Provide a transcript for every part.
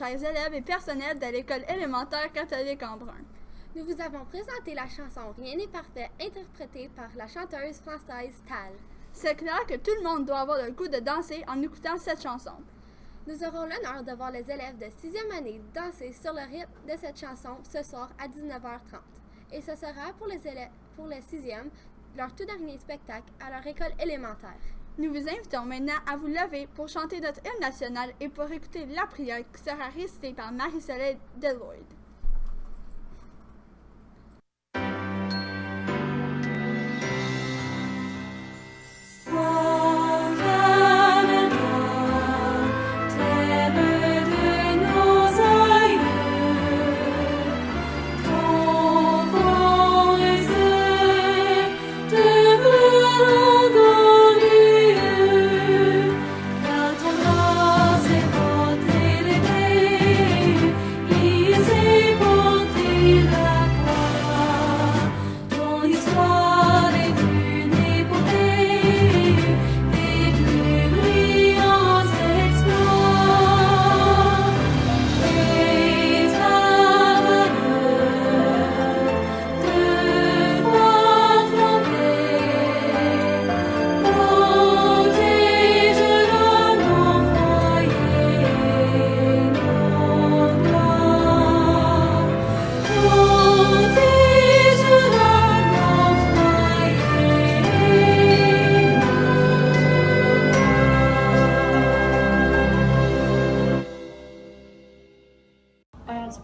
chers élèves et personnels de l'école élémentaire catholique Embrun. Nous vous avons présenté la chanson Rien n'est parfait, interprétée par la chanteuse française Tal. C'est clair que tout le monde doit avoir le goût de danser en écoutant cette chanson. Nous aurons l'honneur de voir les élèves de 6e année danser sur le rythme de cette chanson ce soir à 19h30. Et ce sera pour les 6e leur tout dernier spectacle à leur école élémentaire. Nous vous invitons maintenant à vous lever pour chanter notre hymne national et pour écouter la prière qui sera récitée par Marie-Soleil Deloyd.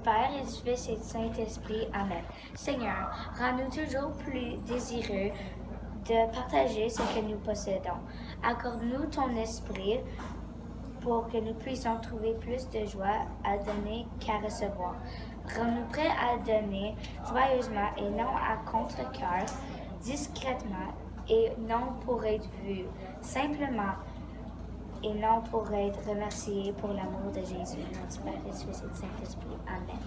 Père et du Fils et du Saint-Esprit. Amen. Seigneur, rends-nous toujours plus désireux de partager ce que nous possédons. Accorde-nous ton esprit pour que nous puissions trouver plus de joie à donner qu'à recevoir. Rends-nous prêts à donner joyeusement et non à contre-cœur, discrètement et non pour être vus, simplement et non pour être remerciés pour l'amour de Jésus, notre Père et du Fils et du Saint-Esprit. Amen.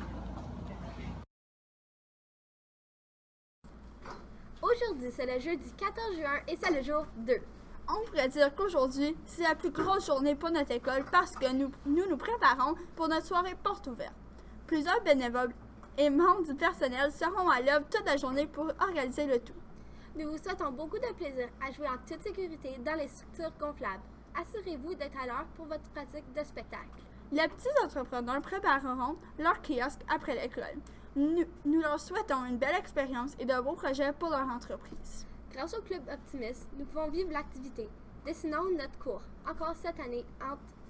Aujourd'hui, c'est le jeudi 14 juin et c'est le jour 2. On pourrait dire qu'aujourd'hui, c'est la plus grosse journée pour notre école parce que nous préparons pour notre soirée porte ouverte. Plusieurs bénévoles et membres du personnel seront à l'œuvre toute la journée pour organiser le tout. Nous vous souhaitons beaucoup de plaisir à jouer en toute sécurité dans les structures gonflables. Assurez-vous d'être à l'heure pour votre pratique de spectacle. Les petits entrepreneurs prépareront leur kiosque après l'école. Nous leur souhaitons une belle expérience et de beaux projets pour leur entreprise. Grâce au Club Optimiste, nous pouvons vivre l'activité. Dessinons notre cours, encore cette année,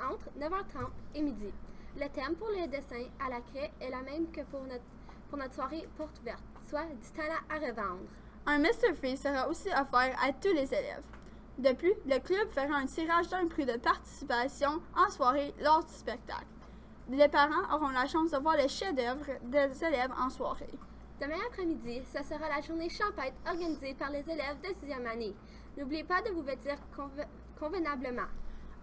entre 9h30 et midi. Le thème pour le dessin à la craie est la même que pour notre soirée porte ouverte, soit du talent à revendre. Un Mr. Freeze sera aussi offert à tous les élèves. De plus, le club fera un tirage d'un prix de participation en soirée lors du spectacle. Les parents auront la chance de voir les chefs-d'œuvre des élèves en soirée. Demain après-midi, ce sera la journée champêtre organisée par les élèves de 6e année. N'oubliez pas de vous vêtir convenablement.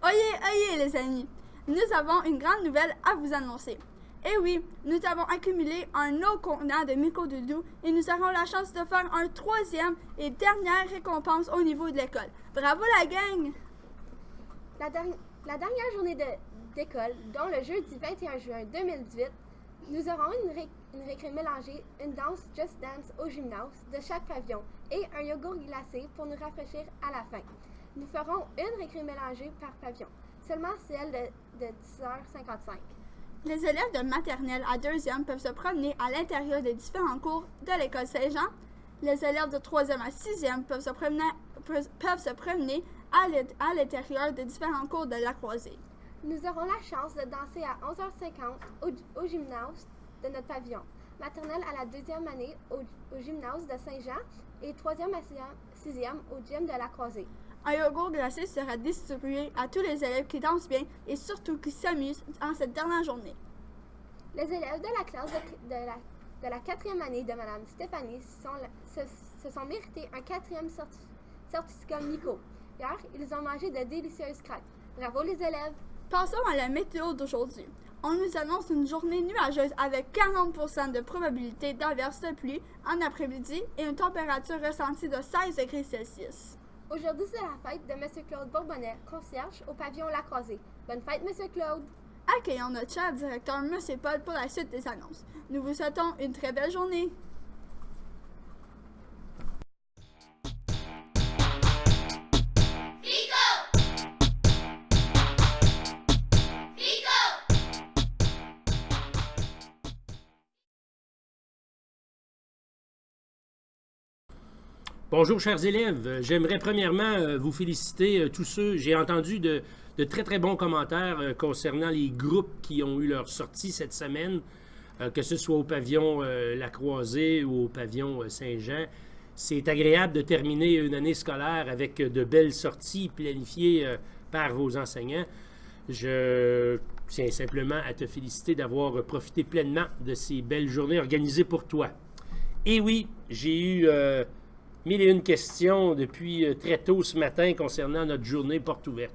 Oyez, les amis! Nous avons une grande nouvelle à vous annoncer. Eh oui, nous avons accumulé un autre contenant de Mico-Doudou et nous aurons la chance de faire un 3e et dernière récompense au niveau de l'école. Bravo la gang! La dernière journée d'école, dont le jeudi 21 juin 2018, nous aurons une récré mélangée, une danse Just Dance au gymnase de chaque pavillon et un yogourt glacé pour nous rafraîchir à la fin. Nous ferons une récré mélangée par pavillon, seulement celle de 10h55. Les élèves de maternelle à 2e peuvent se promener à l'intérieur des différents cours de l'école Saint-Jean. Les élèves de 3e à 6e peuvent se promener à l'intérieur des différents cours de la Croisée. Nous aurons la chance de danser à 11h50 au gymnase de notre pavillon. Maternelle à la 2e année au gymnase de Saint-Jean et 3e à 6e au gym de la Croisée. Un yogourt glacé sera distribué à tous les élèves qui dansent bien et surtout qui s'amusent en cette dernière journée. Les élèves de la classe de la 4e année de Mme Stéphanie se sont mérités un 4e certificat Mico. Hier, ils ont mangé de délicieuses crêpes. Bravo les élèves! Passons à la météo d'aujourd'hui. On nous annonce une journée nuageuse avec 40% de probabilité d'averse de pluie en après-midi et une température ressentie de 16 degrés Celsius. Aujourd'hui, c'est la fête de M. Claude Bourbonnais, concierge au pavillon La Croisée. Bonne fête, M. Claude! Accueillons notre cher directeur, M. Paul, pour la suite des annonces. Nous vous souhaitons une très belle journée. Bonjour, chers élèves. J'aimerais premièrement vous féliciter tous ceux. J'ai entendu de très, très bons commentaires concernant les groupes qui ont eu leur sortie cette semaine, que ce soit au pavillon La Croisée ou au pavillon Saint-Jean. C'est agréable de terminer une année scolaire avec de belles sorties planifiées par vos enseignants. Je tiens simplement à te féliciter d'avoir profité pleinement de ces belles journées organisées pour toi. Et oui, j'ai eu... mille et une questions depuis très tôt ce matin concernant notre journée porte ouverte.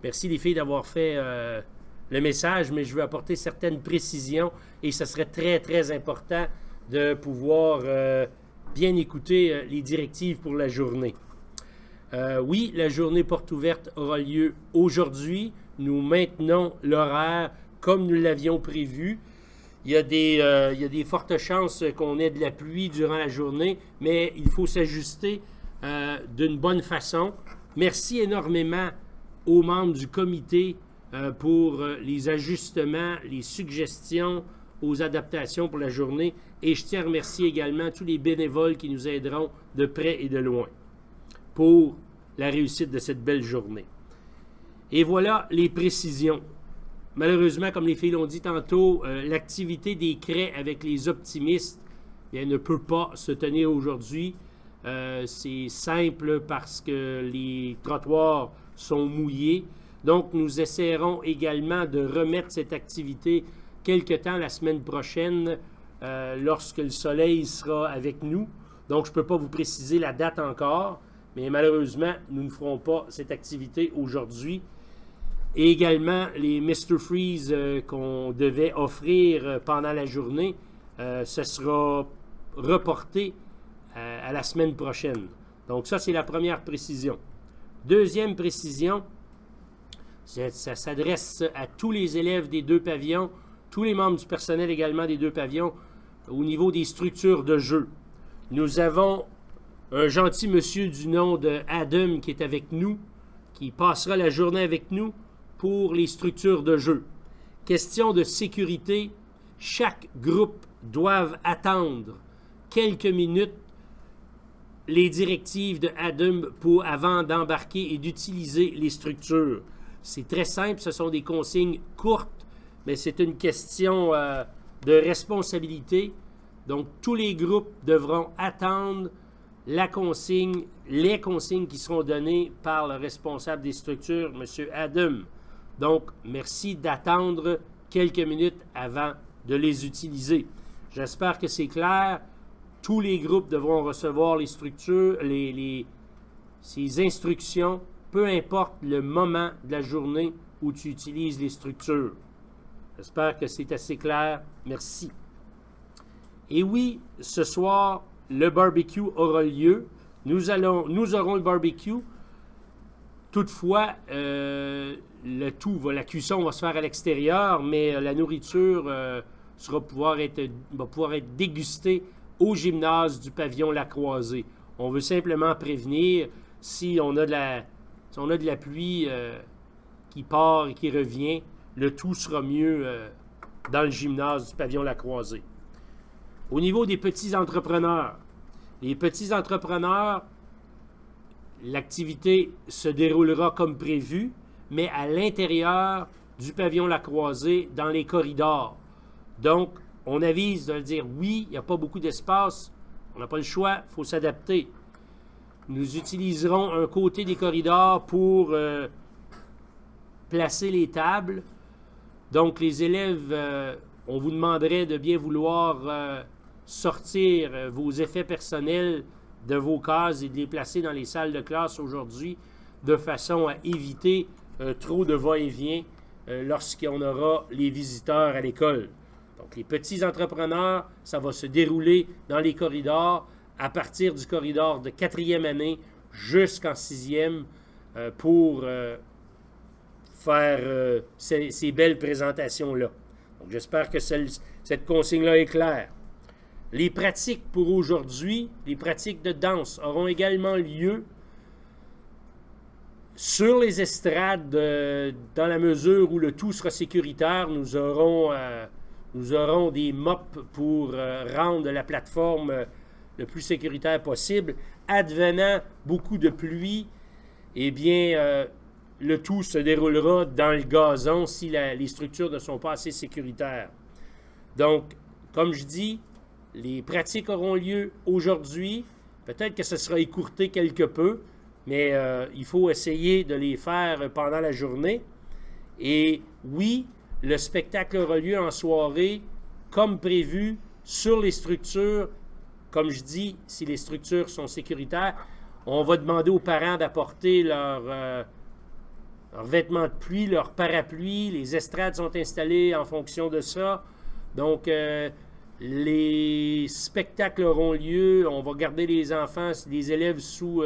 Merci les filles d'avoir fait le message, mais je veux apporter certaines précisions et ce serait très, très important de pouvoir bien écouter les directives pour la journée. Oui, la journée porte ouverte aura lieu aujourd'hui. Nous maintenons l'horaire comme nous l'avions prévu. Il y a des fortes chances qu'on ait de la pluie durant la journée, mais il faut s'ajuster d'une bonne façon. Merci énormément aux membres du comité pour les ajustements, les suggestions aux adaptations pour la journée. Et je tiens à remercier également tous les bénévoles qui nous aideront de près et de loin pour la réussite de cette belle journée. Et voilà les précisions. Malheureusement, comme les filles l'ont dit tantôt, l'activité des craies avec les optimistes ne peut pas se tenir aujourd'hui. C'est simple parce que les trottoirs sont mouillés. Donc, nous essaierons également de remettre cette activité quelque temps la semaine prochaine lorsque le soleil sera avec nous. Donc, je ne peux pas vous préciser la date encore, mais malheureusement, nous ne ferons pas cette activité aujourd'hui. Et également, les Mr. Freeze qu'on devait offrir pendant la journée, ce sera reporté à la semaine prochaine. Donc ça, c'est la première précision. Deuxième précision, ça s'adresse à tous les élèves des deux pavillons, tous les membres du personnel également des deux pavillons, au niveau des structures de jeu. Nous avons un gentil monsieur du nom de Adam qui est avec nous, qui passera la journée avec nous pour les structures de jeu. Question de sécurité, chaque groupe doit attendre quelques minutes les directives de Adam avant d'embarquer et d'utiliser les structures. C'est très simple, ce sont des consignes courtes, mais c'est une question de responsabilité. Donc, tous les groupes devront attendre les consignes qui seront données par le responsable des structures, M. Adam. Donc, merci d'attendre quelques minutes avant de les utiliser. J'espère que c'est clair. Tous les groupes devront recevoir les structures, ces instructions, peu importe le moment de la journée où tu utilises les structures. J'espère que c'est assez clair. Merci. Et oui, ce soir, le barbecue aura lieu. Nous aurons le barbecue. Toutefois, la cuisson va se faire à l'extérieur, mais la nourriture va pouvoir être dégustée au gymnase du pavillon La Croisée. On veut simplement prévenir si on a de la pluie qui part et qui revient, le tout sera mieux dans le gymnase du pavillon La Croisée. Au niveau des petits entrepreneurs, les petits entrepreneurs, l'activité se déroulera comme prévu, mais à l'intérieur du pavillon La Croisée, dans les corridors. Donc, on avise de dire oui, il n'y a pas beaucoup d'espace, on n'a pas le choix, il faut s'adapter. Nous utiliserons un côté des corridors pour placer les tables. Donc, les élèves, on vous demanderait de bien vouloir sortir vos effets personnels de vos cases et de les placer dans les salles de classe aujourd'hui de façon à éviter trop de va-et-vient lorsqu'on aura les visiteurs à l'école. Donc, les petits entrepreneurs, ça va se dérouler dans les corridors à partir du corridor de 4e année jusqu'en 6e pour faire ces belles présentations-là. Donc, j'espère que cette consigne-là est claire. Les pratiques pour aujourd'hui, les pratiques de danse auront également lieu sur les estrades dans la mesure où le tout sera sécuritaire. Nous aurons des mops pour rendre la plateforme le plus sécuritaire possible. Advenant beaucoup de pluie, eh bien, le tout se déroulera dans le gazon si les structures ne sont pas assez sécuritaires. Donc, comme je dis, les pratiques auront lieu aujourd'hui. Peut-être que ce sera écourté quelque peu, mais il faut essayer de les faire pendant la journée. Et oui, le spectacle aura lieu en soirée, comme prévu, sur les structures. Comme je dis, si les structures sont sécuritaires, on va demander aux parents d'apporter leurs vêtements de pluie, leurs parapluies. Les estrades sont installées en fonction de ça. Donc, les spectacles auront lieu. On va garder les enfants, les élèves sous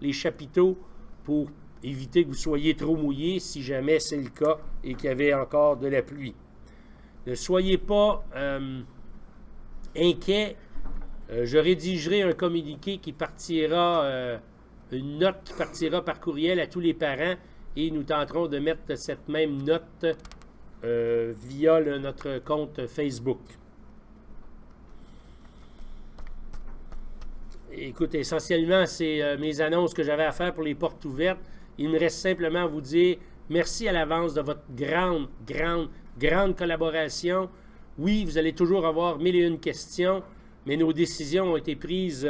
les chapiteaux pour éviter que vous soyez trop mouillés si jamais c'est le cas et qu'il y avait encore de la pluie. Ne soyez pas inquiets. Je rédigerai un communiqué qui partira, une note qui partira par courriel à tous les parents et nous tenterons de mettre cette même note via notre compte Facebook. Écoute, essentiellement, c'est mes annonces que j'avais à faire pour les portes ouvertes. Il me reste simplement à vous dire merci à l'avance de votre grande collaboration. Oui, vous allez toujours avoir 1001 questions, mais nos décisions ont été prises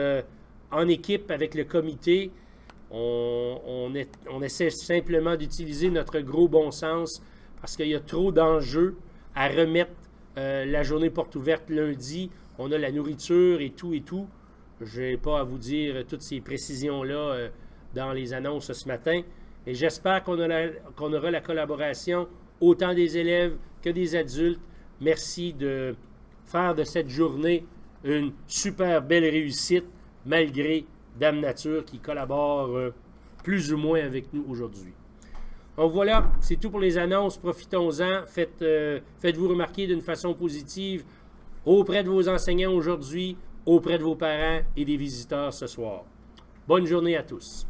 en équipe avec le comité. On essaie simplement d'utiliser notre gros bon sens parce qu'il y a trop d'enjeux à remettre la journée porte ouverte lundi. On a la nourriture et tout. Je n'ai pas à vous dire toutes ces précisions-là dans les annonces ce matin. Et j'espère qu'on aura la collaboration autant des élèves que des adultes. Merci de faire de cette journée une super belle réussite malgré Dame Nature qui collabore plus ou moins avec nous aujourd'hui. Donc voilà, c'est tout pour les annonces. Profitons-en. Faites-vous remarquer d'une façon positive auprès de vos enseignants aujourd'hui, auprès de vos parents et des visiteurs ce soir. Bonne journée à tous.